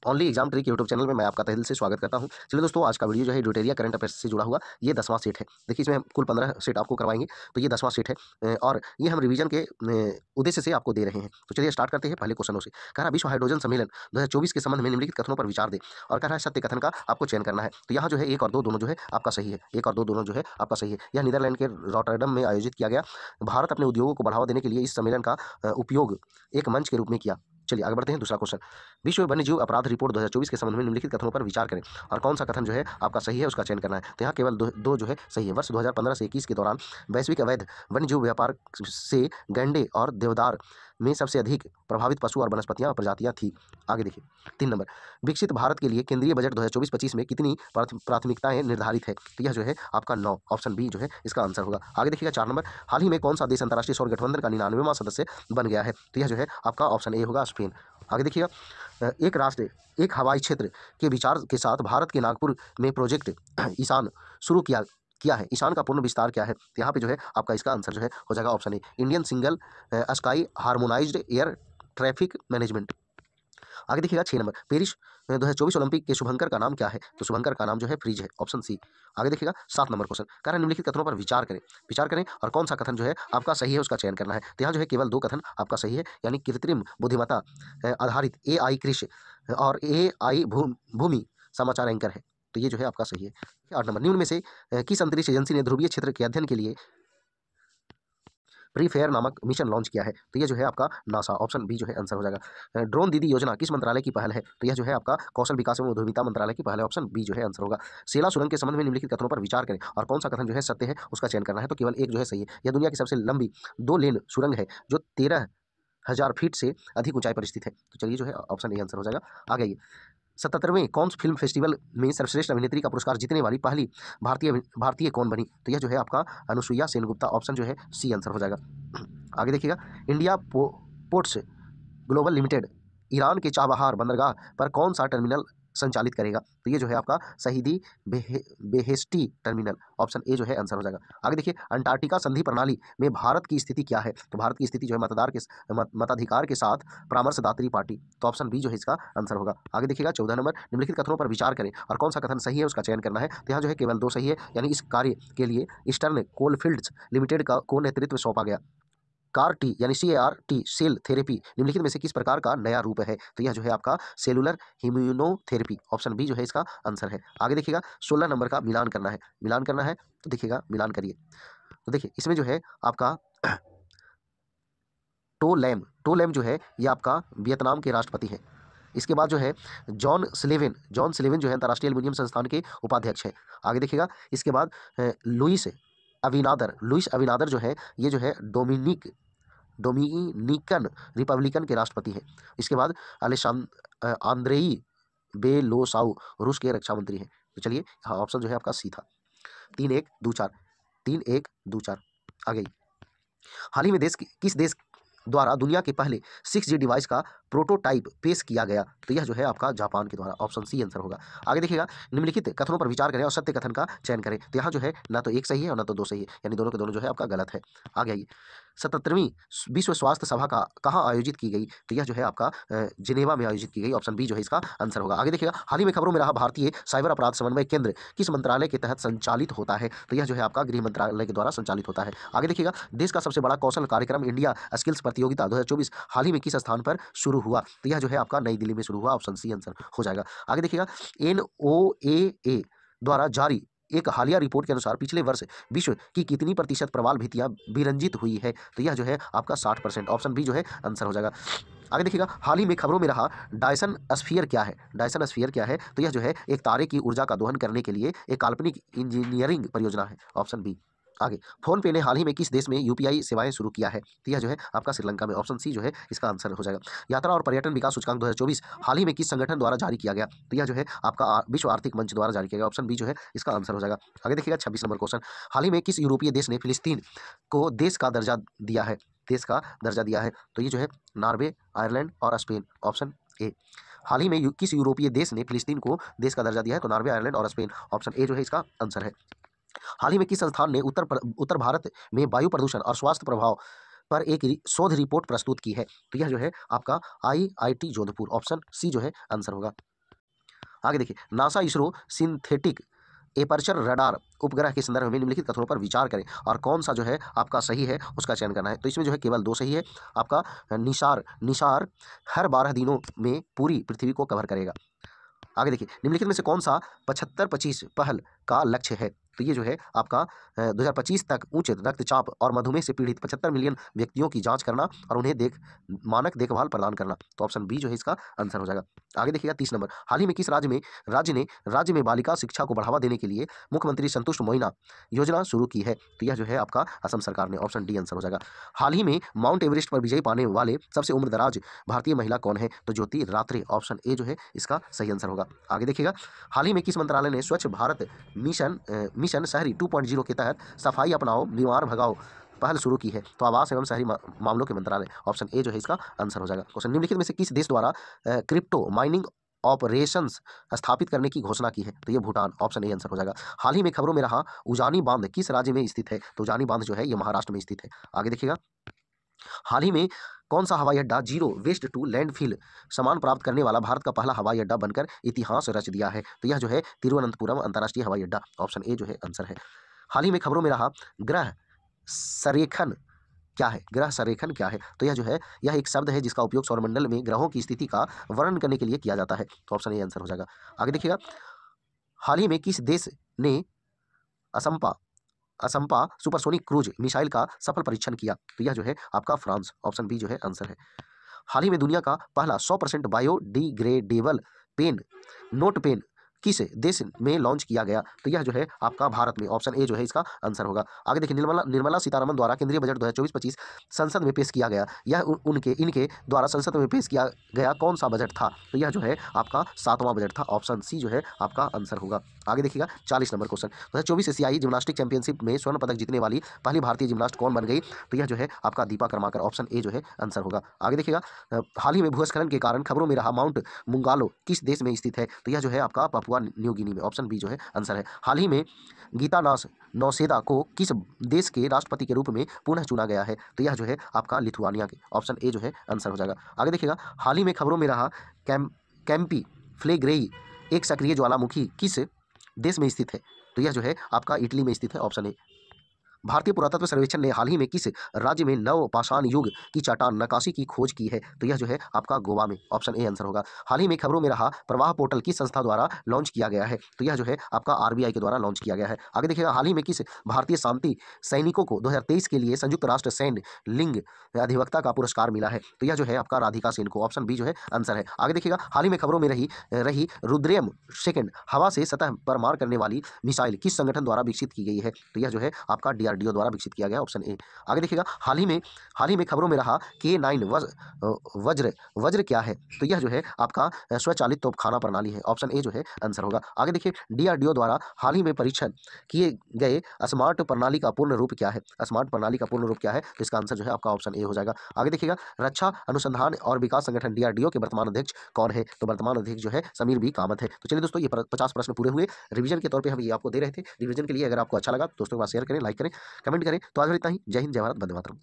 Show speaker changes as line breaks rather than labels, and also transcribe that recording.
Only exam trick YouTube channel में मैं आपका तहे दिल से स्वागत करता हूं। चलिए दोस्तों, आज का वीडियो जो है ड्यूटेरिया करंट अफेयर्स से जुड़ा हुआ ये 10वां सेट है। देखिए, इसमें हम कुल 15 सेट आपको करवाएंगे, तो ये 10वां सेट है। और ये हम रिवीजन के उद्देश्य से आपको दे रहे हैं। तो चलिए स्टार्ट करते हैं पहले क्वेश्चनों से। कह रहा विश्व हाइड्रोजन सम्मेलन 2024 के संबंध में निम्नलिखित कथनों पर विचार दे। और कह रहा है सत्य कथन का आपको चयन करना है। तो यहाँ जो है 1 और 2 दोनों जो है आपका सही है। 1 और 2 दोनों जो है आपका सही है। यह नीदरलैंड के रॉटरडम में आयोजित किया गया। भारत अपने उद्योगों को बढ़ावा देने के लिए इस सम्मेलन का उपयोग एक मंच के रूप में किया। चलिए आगे बढ़ते हैं। दूसरा क्वेश्चन, विश्व वन्यजीव अपराध रिपोर्ट 2024 के संबंध में निम्नलिखित कथनों पर विचार करें और कौन सा कथन जो है आपका सही है उसका चयन करना है। तो यहाँ केवल दो जो है सही है। वर्ष 2015 से 21 के दौरान वैश्विक अवैध वन्यजीव व्यापार से गैंडे और देवदार में सबसे अधिक प्रभावित पशु और वनस्पतियां प्रजातियां थी। आगे देखिए 3 नंबर, विकसित भारत के लिए केंद्रीय बजट 2024-25 में कितनी प्राथमिकताएं निर्धारित है। तो यह जो है आपका 9, ऑप्शन बी जो है इसका आंसर होगा। आगे देखिएगा 4 नंबर, हाल ही में कौन सा देश अंतर्राष्ट्रीय सौर गठबंधन का 99वां सदस्य बन गया है। तो यह जो है आपका ऑप्शन ए होगा, स्पेन। आगे देखिएगा, एक राष्ट्र एक हवाई क्षेत्र के विचार के साथ भारत के नागपुर में प्रोजेक्ट ईशान शुरू किया है। ईशान का पूर्ण विस्तार क्या है। तो यहाँ पे जो है आपका इसका आंसर जो है हो जाएगा option A, Indian single sky harmonised air traffic management. आगे देखिएगा 6 नंबर, पेरिस 2024 ओलंपिक के शुभंकर का नाम क्या है। तो शुभंकर का नाम जो है फ्रीज है, ऑप्शन सी। आगे देखिएगा 7 नंबर क्वेश्चन, कह रहा है निम्नलिखित कथनों पर विचार करें और कौन सा कथन जो है आपका सही है उसका चयन करना है। तो यहाँ जो है केवल 2 कथन आपका सही है, यानी कृत्रिम बुद्धिमत्ता आधारित AI कृषि और AI भूमि समाचार एंकर है। तो ये जो है आपका सही है। 8 नंबर, निम्न में से किस अंतरिक्ष एजेंसी ने ध्रुवीय क्षेत्र के अध्ययन के लिए प्री फेयर नामक मिशन लॉन्च किया है। तो ये जो है आपका नासा, ऑप्शन बी जो है आंसर हो जाएगा। ड्रोन दीदी योजना किस मंत्रालय की पहल है। तो यह जो है आपका कौशल विकास एवं उद्यमिता मंत्रालय की पहल है, ऑप्शन बी जो है आंसर होगा। सेला सुरंग के संबंध में निम्नलिखित कथनों पर विचार करें और कौन सा कथन जो है सत्य है उसका चयन करना है। तो केवल एक जो है सही है। यह दुनिया की सबसे लंबी 2 लेन सुरंग है जो 13,000 फीट से अधिक ऊंचाई पर स्थित है। तो चलिए जो है ऑप्शन ए आंसर हो जाएगा। आगे आइए, 77वें कॉन्स फिल्म फेस्टिवल में सर्वश्रेष्ठ अभिनेत्री का पुरस्कार जीतने वाली पहली भारतीय भारतीय कौन बनी। तो यह जो है आपका अनुसुईया सेनगुप्ता, ऑप्शन जो है सी आंसर हो जाएगा। आगे देखिएगा, India ports global limited Iran के चाबहार बंदरगाह पर कौन सा टर्मिनल संचालित करेगा। तो ये जो है आपका शहीदी बेहेस्टी टर्मिनल, ऑप्शन ए जो है आंसर हो जाएगा। आगे देखिए, अंटार्कटिका संधि प्रणाली में भारत की स्थिति क्या है। तो भारत की स्थिति जो है मताधिकार के साथ परामर्शदात्री पार्टी। तो ऑप्शन बी जो है इसका आंसर होगा। आगे देखिएगा 14 नंबर, निम्नलिखित कथनों पर विचार करें और कौन सा कथन सही है उसका चयन करना है। तो यहाँ जो है केवल 2 सही है, यानी इस कार्य के लिए ईस्टर्न कोलफील्ड्स लिमिटेड को नेतृत्व सौंपा गया। कार टी यानी CAR-T सेल थेरेपी निम्नलिखित में से किस प्रकार का नया रूप है। तो यह जो है आपका सेलुलर इम्यूनोथेरेपी, ऑप्शन बी जो है इसका आंसर है। आगे देखिएगा 16 नंबर का मिलान करना है। तो देखिएगा मिलान करिए। तो देखिए इसमें जो है आपका टोलैम जो है ये आपका वियतनाम के राष्ट्रपति हैं। इसके बाद जो है जॉन स्लेवन जो है अंतर्राष्ट्रीय एल्यूमिनियम संस्थान के उपाध्यक्ष हैं। आगे देखिएगा इसके बाद लुइस अविनादर जो है ये जो है डोमिनिकन रिपब्लिकन के राष्ट्रपति हैं। इसके बाद आंद्रेई बेलोसाउ रूस के रक्षा मंत्री हैं। तो चलिए हाँ, ऑप्शन जो है आपका सी था। 3-1-2-4 आ गई। हाल ही में किस देश द्वारा दुनिया के पहले 6G डिवाइस का प्रोटोटाइप पेश किया गया। तो यह जो है आपका जापान के द्वारा, ऑप्शन सी आंसर होगा। आगे देखिएगा, निम्नलिखित कथनों पर विचार करें और सत्य कथन का चयन करें। तो यहाँ जो है ना तो एक सही है और ना तो 2 सही है, यानी दोनों के दोनों जो है आपका गलत है। आगे आइए, 77वीं विश्व स्वास्थ्य सभा का कहाँ आयोजित की गई। तो यह जो है आपका जिनेवा में आयोजित की गई, ऑप्शन बी जो है इसका आंसर होगा। आगे देखिएगा, हाल ही में खबरों में रहा भारतीय साइबर अपराध समन्वय केंद्र किस मंत्रालय के तहत संचालित होता है। तो यह जो है आपका गृह मंत्रालय के द्वारा संचालित होता है। आगे देखिएगा, देश का सबसे बड़ा कौशल कार्यक्रम इंडिया स्किल्स प्रतियोगिता 2024 हाल ही में किस स्थान पर शुरू हुआ। तो यह जो है आपका नई दिल्ली में शुरू हुआ, ऑप्शन सी आंसर हो जाएगा। आगे देखिएगा, NOAA द्वारा जारी एक हालिया रिपोर्ट के अनुसार पिछले वर्ष विश्व की कितनी प्रतिशत प्रवाल भित्तियां विरंजित हुई है। तो यह जो है आपका 60%, ऑप्शन बी जो है आंसर हो जाएगा। आगे देखिएगा, हाल ही में खबरों में रहा डायसन स्फीयर क्या है। तो यह जो है एक तारे की ऊर्जा का दोहन करने के लिए एक काल्पनिक इंजीनियरिंग परियोजना है, ऑप्शन बी। आगे, फोन पे ने हाल ही में किस देश में UPI सेवाएं शुरू किया है। तो यह जो है आपका श्रीलंका में, ऑप्शन सी जो है इसका आंसर हो जाएगा। यात्रा और पर्यटन विकास सूचकांक 2024 हाल ही में किस संगठन द्वारा जारी किया गया। तो यह जो है आपका विश्व आर्थिक मंच द्वारा जारी किया गया, ऑप्शन बी जो है इसका आंसर हो जाएगा। आगे देखिएगा 26 नंबर क्वेश्चन, हाल ही में किस यूरोपीय देश ने फिलिस्तीन को देश का दर्जा दिया है। तो ये जो है नॉर्वे, आयरलैंड और स्पेन, ऑप्शन ए। हाल ही में किस यूरोपीय देश ने फिलिस्तीन को देश का दर्जा दिया है। तो नॉर्वे, आयरलैंड और स्पेन, ऑप्शन ए जो है इसका आंसर है। हाल ही में किस संस्थान ने उत्तर भारत में वायु प्रदूषण और स्वास्थ्य प्रभाव पर एक शोध रिपोर्ट प्रस्तुत की है। तो यह जो है आपका IIT जोधपुर, ऑप्शन सी जो है आंसर होगा। आगे देखिए, NASA ISRO synthetic aperture radar उपग्रह के संदर्भ में निम्नलिखित कथनों पर विचार करें और कौन सा जो है आपका सही है उसका चयन करना है। तो इसमें जो है केवल दो सही है। आपका निसार निसार हर 12 दिनों में पूरी पृथ्वी को कवर करेगा। आगे देखिए, निम्नलिखित में से कौन सा 75-25 पहल का लक्ष्य है। तो ये जो है आपका 2025 तक उच्च रक्तचाप और मधुमेह से पीड़ित 75 मिलियन व्यक्तियों की जांच करना और उन्हें मानक देखभाल प्रदान करना। तो ऑप्शन बी जो है इसका आंसर हो जाएगा। आगे देखिएगा 30 नंबर, हाल ही में किस राज्य में बालिका शिक्षा को बढ़ावा देने के लिए मुख्यमंत्री संतुष्ट मोइना योजना शुरू की है। तो यह जो है आपका असम सरकार ने, ऑप्शन डी आंसर हो जाएगा। हाल ही में माउंट एवरेस्ट पर विजय पाने वाले सबसे उम्रदराज भारतीय महिला कौन है। तो ज्योति रात्रे, ऑप्शन ए जो है इसका सही आंसर होगा। आगे देखिएगा, हाल ही में किस मंत्रालय ने स्वच्छ भारत मिशन शहरी 2.0 के तहत सफाई अपनाओ बीमार भगाओ पहल शुरू की है। तो आवास एवं शहरी मामलों के मंत्रालय, ऑप्शन ए जो है इसका आंसर हो जाएगा। क्वेश्चन, निम्नलिखित में से किस देश द्वारा क्रिप्टो माइनिंग ऑपरेशंस स्थापित करने की घोषणा की है। तो ये भूटान, ऑप्शन ए आंसर हो जाएगा। हाल ही में खबरों में रहा उजानी बांध किस राज्य में स्थित है। तो उजानी बांध जो है ये महाराष्ट्र में स्थित है। आगे देखिएगा, हाल ही में कौन सा हवाई अड्डा जीरो वेस्ट टू लैंडफिल सामान प्राप्त करने वाला भारत का पहला हवाई अड्डा बनकर इतिहास रच दिया है। तो यह जो है तिरुवनंतपुरम अंतर्राष्ट्रीय हवाई अड्डा, ऑप्शन ए जो है आंसर है। हाल ही में खबरों में रहा ग्रह संरेखन क्या है। ग्रह संरेखन क्या है। तो यह जो है यह एक शब्द है जिसका उपयोग सौरमंडल में ग्रहों की स्थिति का वर्णन करने के लिए किया जाता है। तो ऑप्शन ए आंसर हो जाएगा। आगे देखिएगा, हाल ही में किस देश ने असंपा असंपा सुपरसोनिक क्रूज मिसाइल का सफल परीक्षण किया। तो यह जो है आपका फ्रांस, ऑप्शन बी जो है आंसर है। हाल ही में दुनिया का पहला 100% बायोडिग्रेडेबल पेन नोट पेन किस देश में लॉन्च किया गया। तो यह जो है आपका भारत में, ऑप्शन ए जो है इसका आंसर होगा। आगे देखिए, निर्मला निर्मला सीतारमण द्वारा केंद्रीय बजट 2024-25 संसद में पेश किया गया। यह उनके इनके द्वारा संसद में पेश किया गया कौन सा बजट था। तो यह जो है आपका 7वां बजट था, ऑप्शन सी जो है आपका आंसर होगा। आगे देखिएगा 40 नंबर क्वेश्चन, 2024 एशियाई जिम्नास्टिक चैंपियनशिप में स्वर्ण पदक जीतने वाली पहली भारतीय जिम्नास्ट कौन बन गई। तो यह जो है आपका दीपा कर्माकर, ऑप्शन ए जो है आंसर होगा। आगे देखिएगा, हाल ही में भूस्खलन के कारण खबरों में रहा माउंट मुंगालो किस देश में स्थित है। तो यह जो है आपका पपुआ न्यू गिनी में, ऑप्शन बी जो है आंसर है। हाल ही में गीतानास नौसेदा को किस देश के राष्ट्रपति के रूप में पुनः चुना गया है। तो यह जो है आपका लिथुआनिया के, ऑप्शन ए जो है आंसर हो जाएगा। आगे देखिएगा, हाल ही में खबरों में रहा कैंपी फ्लेग्रेई एक सक्रिय ज्वालामुखी किस देश में स्थित है। तो यह जो है आपका इटली में स्थित है, ऑप्शन ए। भारतीय पुरातत्व सर्वेक्षण ने हाल ही में किस राज्य में नवपाषाण युग की चट्टान नक्काशी की खोज की है। तो यह जो है आपका गोवा में, ऑप्शन ए आंसर होगा। हाल ही में खबरों में रहा प्रवाह पोर्टल किस संस्था द्वारा लॉन्च किया गया है। तो यह जो है आपका RBI के द्वारा लॉन्च किया गया है। आगे देखिएगा, हाल ही में किस भारतीय शांति सैनिकों को 2023 के लिए संयुक्त राष्ट्र सैन्य लिंग अधिवक्ता का पुरस्कार मिला है। तो यह जो है आपका राधिका सेन को, ऑप्शन बी जो है आंसर है। आगे देखिएगा, हाल ही में खबरों में रही रुद्रम सेकंड हवा से सतह पर मार करने वाली मिसाइल किस संगठन द्वारा विकसित की गई है। तो यह जो है आपका DRDO द्वारा विकसित किया गया, ऑप्शन ए। आगे देखिएगा, हाल ही में खबरों में रहा K9 वज्र क्या है। तो यह जो है आपका स्वचालित तोपखाना प्रणाली है, ऑप्शन ए जो है आंसर होगा। आगे देखिए, DRDO द्वारा हाल ही में परीक्षण किए गए स्मार्ट प्रणाली का पूर्ण रूप क्या है। स्मार्ट प्रणाली का पूर्ण रूप क्या है। तो इसका आंसर जो है आपका ऑप्शन ए हो जाएगा। आगे देखिएगा, रक्षा अनुसंधान और विकास संगठन DRDO के वर्तमान अध्यक्ष कौन है। तो वर्तमान अध्यक्ष जो है समीर बी कामत है। तो चलिए दोस्तों, ये 50 प्रश्न पूरे हुए। रिवीजन के तौर पर हम ये आपको दे रहे थे। रिवीजन के लिए अगर आपको अच्छा लगा दोस्तों के पास शेयर करें, लाइक करें, कमेंट करें। तो आज इतना ही। जय हिंद, जय भारत, वंदे मातरम।